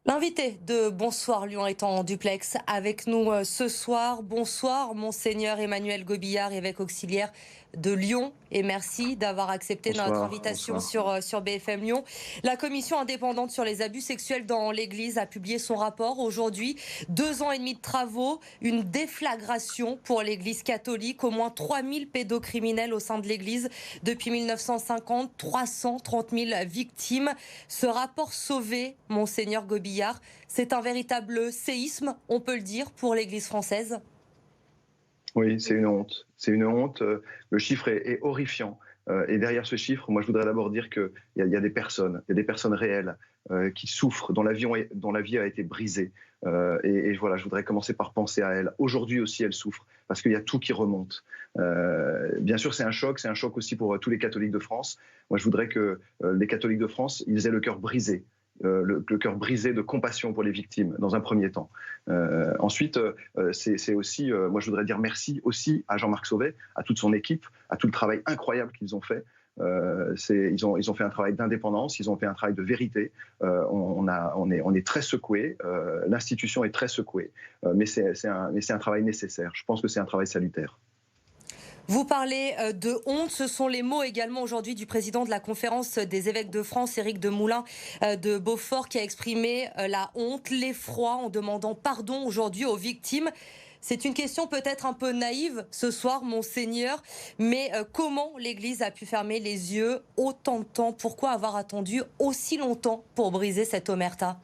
L'invité de Bonsoir Lyon est en duplex avec nous ce soir. Bonsoir, Monseigneur Emmanuel Gobillard, évêque auxiliaire de Lyon. Et merci d'avoir accepté notre Bonsoir, invitation bonsoir. sur BFM Lyon. La commission indépendante sur les abus sexuels dans l'Église a publié son rapport aujourd'hui. 2 ans et demi de travaux, une déflagration pour l'Église catholique. Au moins 3000 pédocriminels au sein de l'Église depuis 1950, 330 000 victimes. Ce rapport sauvé, Monseigneur Gobillard, c'est un véritable séisme, on peut le dire, pour l'Église française. Oui, c'est une honte. C'est une honte. Le chiffre est horrifiant. Et derrière ce chiffre, moi, je voudrais d'abord dire qu'il y a des personnes, il y a des personnes réelles qui souffrent, dont la vie a été brisée. Et voilà, je voudrais commencer par penser à elles. Aujourd'hui aussi, elles souffrent, parce qu'il y a tout qui remonte. Bien sûr, c'est un choc aussi pour tous les catholiques de France. Moi, je voudrais que les catholiques de France, ils aient le cœur brisé. Le cœur brisé de compassion pour les victimes, dans un premier temps. Ensuite, c'est aussi, moi je voudrais dire merci aussi à Jean-Marc Sauvé, à toute son équipe, à tout le travail incroyable qu'ils ont fait. Ils ont fait un travail d'indépendance, ils ont fait un travail de vérité. On est très secoués, l'institution est très secouée, mais c'est un travail nécessaire. Je pense que c'est un travail salutaire. Vous parlez de honte, ce sont les mots également aujourd'hui du président de la conférence des évêques de France, Éric de Moulin de Beaufort, qui a exprimé la honte, l'effroi en demandant pardon aujourd'hui aux victimes. C'est une question peut-être un peu naïve ce soir, Monseigneur, mais comment l'Église a pu fermer les yeux autant de temps? Pourquoi avoir attendu aussi longtemps pour briser cette omerta?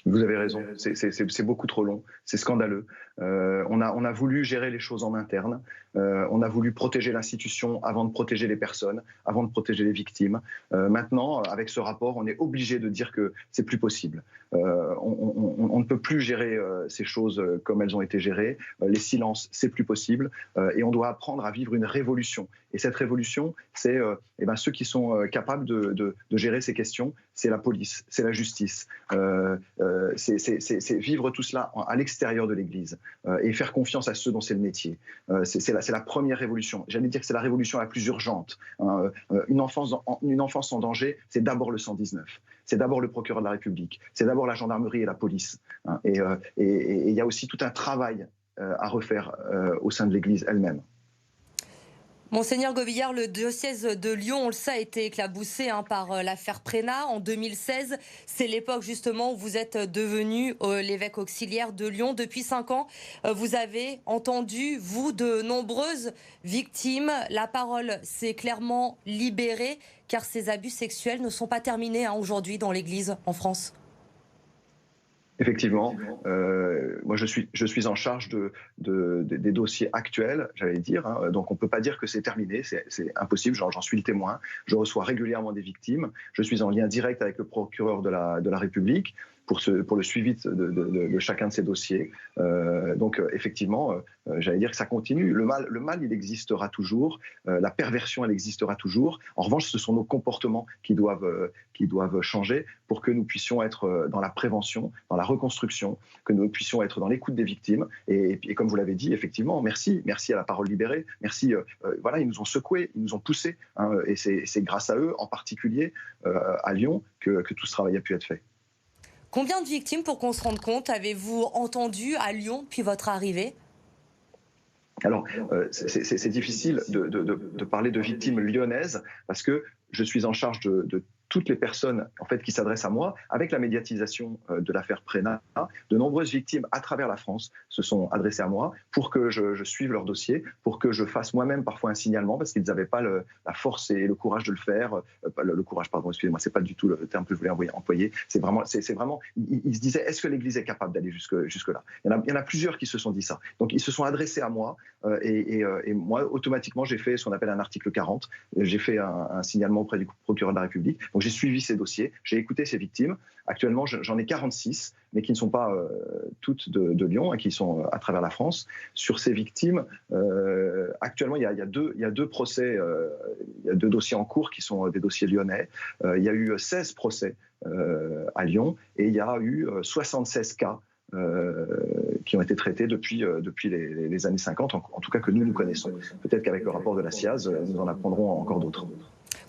Vous avez raison, c'est beaucoup trop long, c'est scandaleux. On a voulu gérer les choses en interne, on a voulu protéger l'institution avant de protéger les personnes, avant de protéger les victimes. Maintenant, avec ce rapport, on est obligé de dire que c'est plus possible. On ne peut plus gérer ces choses comme elles ont été gérées. Les silences, c'est plus possible. Et on doit apprendre à vivre une révolution. Et cette révolution, c'est ceux qui sont capables de gérer ces questions, c'est la police, c'est la justice. C'est vivre tout cela à l'extérieur de l'Église et faire confiance à ceux dont c'est le métier. C'est la première révolution. J'allais dire que c'est la révolution la plus urgente. Une enfance en danger, c'est d'abord le 119. C'est d'abord le procureur de la République. C'est d'abord la gendarmerie et la police. Et il y a aussi tout un travail à refaire au sein de l'Église elle-même. Monseigneur Gobillard, le diocèse de Lyon, on le sait, a été éclaboussé par l'affaire Prénat en 2016. C'est l'époque justement où vous êtes devenu l'évêque auxiliaire de Lyon. Depuis 5 ans, vous avez entendu, vous, de nombreuses victimes. La parole s'est clairement libérée, car ces abus sexuels ne sont pas terminés aujourd'hui dans l'Église en France. Effectivement, moi je suis en charge des dossiers actuels, j'allais dire, donc on ne peut pas dire que c'est terminé, c'est impossible, j'en suis le témoin, je reçois régulièrement des victimes, je suis en lien direct avec le procureur de la République pour le suivi de chacun de ces dossiers. Donc effectivement, j'allais dire que ça continue. Le mal, il existera toujours. La perversion, elle existera toujours. En revanche, ce sont nos comportements qui doivent changer pour que nous puissions être dans la prévention, dans la reconstruction, que nous puissions être dans l'écoute des victimes. Et comme vous l'avez dit, effectivement, merci à la parole libérée. Merci. Voilà, ils nous ont secoués, ils nous ont poussés. Et c'est grâce à eux, en particulier à Lyon, que tout ce travail a pu être fait. Combien de victimes, pour qu'on se rende compte, avez-vous entendu à Lyon depuis votre arrivée? Alors, c'est difficile de parler de victimes lyonnaises parce que je suis en charge de toutes les personnes en fait, qui s'adressent à moi. Avec la médiatisation de l'affaire Prénat, de nombreuses victimes à travers la France se sont adressées à moi pour que je suive leur dossier, pour que je fasse moi-même parfois un signalement parce qu'ils n'avaient pas la force et le courage de le faire. Le courage, pardon, excusez-moi, c'est pas du tout le terme que je voulais employer. C'est vraiment, ils se disaient, est-ce que l'Église est capable d'aller jusque-là? Il y en a plusieurs qui se sont dit ça. Donc, ils se sont adressés à moi et moi, automatiquement, j'ai fait ce qu'on appelle un article 40. J'ai fait un signalement auprès du procureur de la République. Donc, j'ai suivi ces dossiers, j'ai écouté ces victimes. Actuellement, j'en ai 46, mais qui ne sont pas toutes de Lyon, qui sont à travers la France. Sur ces victimes, actuellement, il y a deux procès, il y a 2 dossiers en cours qui sont des dossiers lyonnais. Il y a eu 16 procès à Lyon et il y a eu 76 cas qui ont été traités depuis les années 50, en tout cas que nous connaissons. Peut-être qu'avec le rapport de la SIAZ, nous en apprendrons encore d'autres.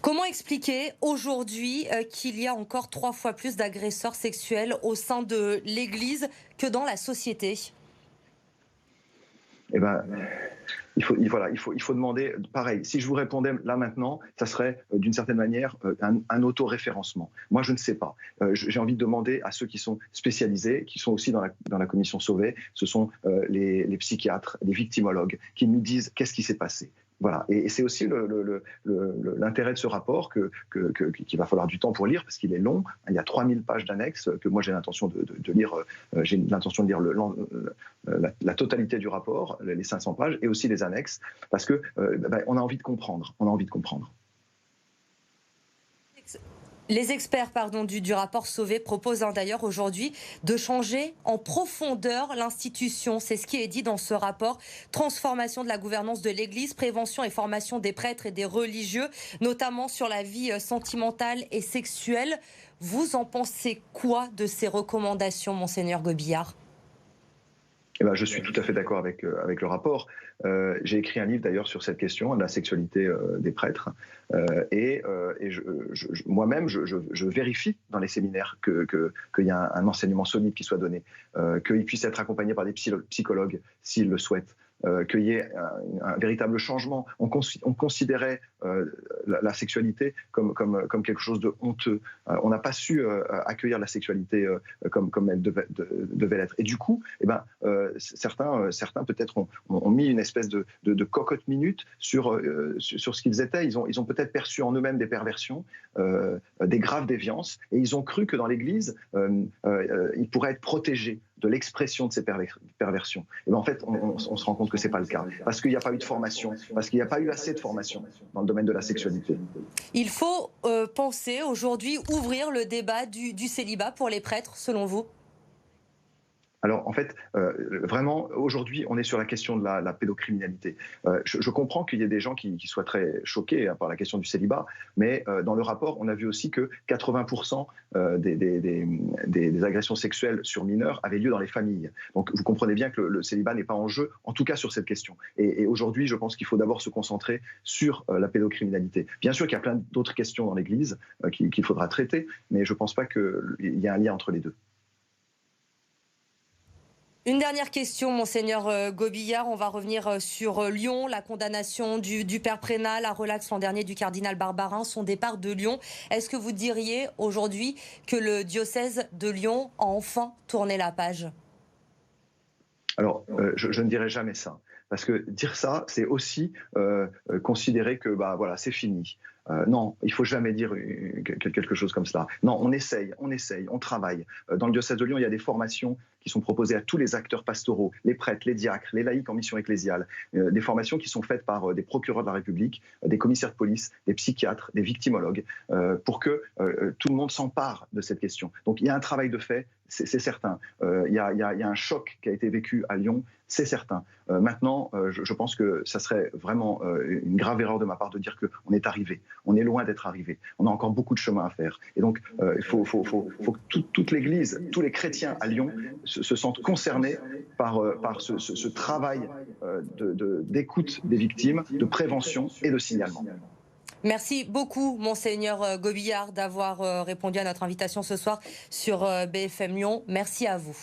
Comment expliquer aujourd'hui qu'il y a encore 3 fois plus d'agresseurs sexuels au sein de l'Église que dans la société? Eh ben, il faut demander, pareil, si je vous répondais là maintenant, ça serait d'une certaine manière un auto-référencement. Moi, je ne sais pas. J'ai envie de demander à ceux qui sont spécialisés, qui sont aussi dans la commission Sauvé, ce sont les psychiatres, les victimologues, qui nous disent qu'est-ce qui s'est passé. Voilà. Et c'est aussi l'intérêt de ce rapport qu'il va falloir du temps pour lire, parce qu'il est long. Il y a 3000 pages d'annexes que moi j'ai l'intention de lire. J'ai l'intention de lire la totalité du rapport, les 500 pages, et aussi les annexes, parce que on a envie de comprendre. On a envie de comprendre. Les experts du rapport Sauvé proposent d'ailleurs aujourd'hui de changer en profondeur l'institution. C'est ce qui est dit dans ce rapport. Transformation de la gouvernance de l'Église, prévention et formation des prêtres et des religieux, notamment sur la vie sentimentale et sexuelle. Vous en pensez quoi de ces recommandations, Monseigneur Gobillard ? Eh ben, je suis tout à fait d'accord avec le rapport. J'ai écrit un livre d'ailleurs sur cette question de la sexualité des prêtres. Moi-même, je vérifie dans les séminaires qu'il y a un enseignement solide qui soit donné, qu'il puisse être accompagné par des psychologues s'ils le souhaitent. Qu'il y ait un véritable changement. On considérait la sexualité comme quelque chose de honteux. On n'a pas su accueillir la sexualité comme elle devait l'être. Et du coup, certains peut-être ont mis une espèce de cocotte minute sur ce qu'ils étaient. Ils ont peut-être perçu en eux-mêmes des perversions, des graves déviances, et ils ont cru que dans l'Église, ils pourraient être protégés de l'expression de ces perversions. Et bien en fait, on se rend compte que ce n'est pas le cas, parce qu'il n'y a pas eu de formation, parce qu'il n'y a pas eu assez de formation dans le domaine de la sexualité. Il faut penser aujourd'hui ouvrir le débat du célibat pour les prêtres, selon vous ? Alors, en fait, vraiment, aujourd'hui, on est sur la question de la pédocriminalité. Je comprends qu'il y ait des gens qui soient très choqués par la question du célibat, mais dans le rapport, on a vu aussi que 80% des agressions sexuelles sur mineurs avaient lieu dans les familles. Donc, vous comprenez bien que le célibat n'est pas en jeu, en tout cas sur cette question. Et aujourd'hui, je pense qu'il faut d'abord se concentrer sur la pédocriminalité. Bien sûr qu'il y a plein d'autres questions dans l'Église qu'il faudra traiter, mais je ne pense pas qu'il y ait un lien entre les deux. Une dernière question, Monseigneur Gobillard. On va revenir sur Lyon, la condamnation du père Prénat, la relaxe l'an dernier du cardinal Barbarin, son départ de Lyon. Est-ce que vous diriez aujourd'hui que le diocèse de Lyon a enfin tourné la page ? Alors, je ne dirais jamais ça. Parce que dire ça, c'est aussi considérer que voilà, c'est fini. Non, il ne faut jamais dire quelque chose comme cela. Non, on essaye, on travaille. Dans le diocèse de Lyon, il y a des formations qui sont proposées à tous les acteurs pastoraux, les prêtres, les diacres, les laïcs en mission ecclésiale, des formations qui sont faites par des procureurs de la République, des commissaires de police, des psychiatres, des victimologues, pour que tout le monde s'empare de cette question. Donc il y a un travail de fait, c'est certain. Il y a un choc qui a été vécu à Lyon, c'est certain. Maintenant, je pense que ça serait vraiment une grave erreur de ma part de dire qu'on est arrivé. On est loin d'être arrivé. On a encore beaucoup de chemin à faire. Et donc, il faut que toute l'Église, tous les chrétiens à Lyon se sentent concernés par ce travail d'écoute des victimes, de prévention et de signalement. Merci beaucoup, Monseigneur Gobillard, d'avoir répondu à notre invitation ce soir sur BFM Lyon. Merci à vous.